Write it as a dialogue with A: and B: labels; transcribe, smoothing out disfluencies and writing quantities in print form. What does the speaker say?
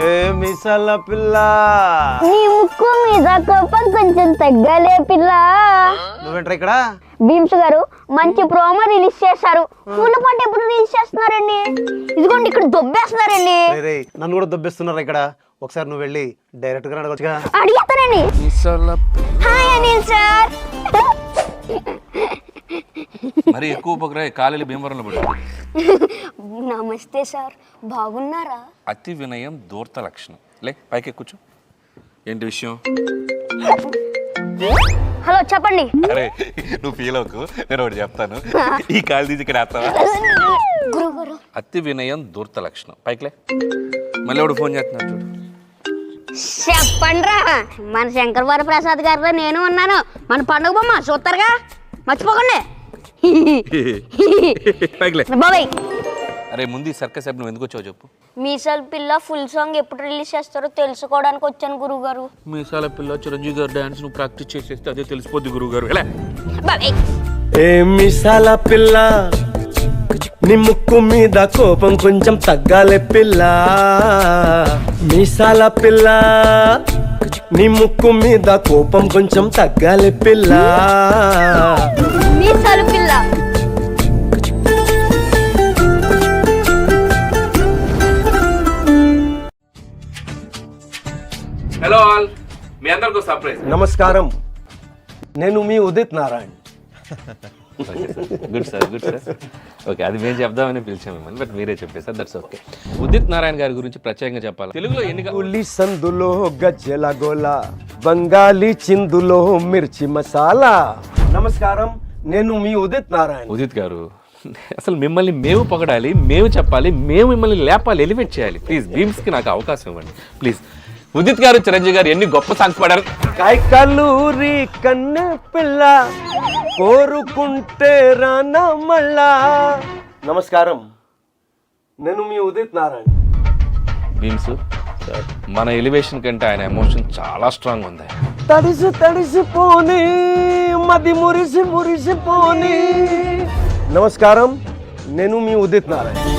A: ఏ మిసాల పిల్ల,
B: నీ ముక్కు మీద కోపం కొంచెం తగ్గాలే పిల్ల.
A: నువ్వేంట్రా ఇక్కడ?
B: భీమ్స్ గారు మంచి ప్రోమో రిలీజ్ చేశారు. పూల పాట ఎప్పుడు రిలీజ్ చేస్తున్నారండి? ఇదిగోండి ఇక్కడ దొబ్బేస్తున్నారండి.
A: నన్ను కూడా దొబ్బేస్తున్నారా ఇక్కడ? ఒకసారి నువ్వు వెళ్ళి డైరెక్ట్ గా అడగొచ్చుగా.
B: అడిగేస్తానండి. Hi Anil sir.
C: మరి ఎక్కువ ఉపగ్రహ కాలేలు భీమవరంలో పడి.
B: నమస్తే సార్, బాగున్నారా?
C: అతి వినయం దూర్త లక్షణం. లే పైకి కూర్చో. ఏంటి విషయం?
B: హలో చెప్పండి.
C: అరే నువ్వు ఫీల్ అవ్వకు, నేను ఒకటి చెప్తాను. ఈ కాలు తీసి ఇక్కడ వేస్తావా? అతి వినయం దూర్త లక్షణం. పైకిలే. మళ్ళీ ఎవడు ఫోన్ చేస్తున్నాడు చూడు.
B: చెప్పండి రా, మన శంకర్ వరప్రసాద్ గారితో నేను ఉన్నాను. మన పండుగ బొమ్మ చూస్తారుగా, మర్చిపోకండి.
C: పైకిలే.
B: బాబాయ్
C: అరే ముందు సర్కస్ యాప్ నువ్వు ఎందుకు వచ్చావు చెప్పు.
B: మీసాల పిల్ల ఫుల్ సాంగ్ ఎప్పుడు రిలీజ్ చేస్తారో తెలుసుకోవడానికి వచ్చాను గురువు గారు.
C: మీసాల పిల్ల చిరంజీవి గారు డాన్స్ నువ్వు ప్రాక్టీస్ చేసేస్తే అదే తెలిసిపోద్ది గురువు గారు.
D: ఏ మిసాల పిల్ల, నీ ముక్కు మీద కోపం కొంచెం తగ్గాలే పిల్ల. మిసాల పిల్ల, నీ ముక్కు మీద కోపం కొంచెం తగ్గాలే పిల్ల.
B: మీసాల పిల్ల.
C: హలో ఆల్, మీ అందరికీ సర్ప్రైజ్.
D: నమస్కారం, నేను మీ Udit Narayan.
C: Good sir, good sir. Okay, అది మేము చెప్దామని పిలిచాం మిమ్మల్ని, బట్ మీరే చెప్పేసారు. That's okay. ఉదిత్ నారాయణ గారి గురించి ప్రత్యేకంగా చెప్పాలి. తెలుగులో ఎన్ని
D: ఉల్లి సందులో గజ్జెల గోల, బంగాళీ చిందులో మిర్చి మసాలా. నమస్కారం, నేను మీ ఉదిత్ నారాయణ్.
C: ఉదిత్ గారు, అసలు మిమ్మల్ని మేము పొగడాలి, మేము చెప్పాలి, మేము మిమ్మల్ని లేపాలి, ఎలివేట్ చేయాలి. ప్లీజ్ భీమ్స్కి నాకు అవకాశం ఇవ్వండి ప్లీజ్. ఉదిత్ గారు, చిరంజీవి గారు ఎన్ని గొప్ప సాంగ్స్ పాడారు.
D: కైకలూరి కన్నె పిల్ల, కోరుకుంటే రానా మళ్ళా. నమస్కారం, నేను మీ ఉదిత్ నారాయణ్.
C: భీమ్స్ మన ఎలివేషన్ కంటే ఆయన ఎమోషన్ చాలా స్ట్రాంగ్ ఉంది.
D: తడిసి తడిసిపోని మది మురిసి మురిసిపోని. నమస్కారం, నేను మీ ఉదిత్ నారాయణ్.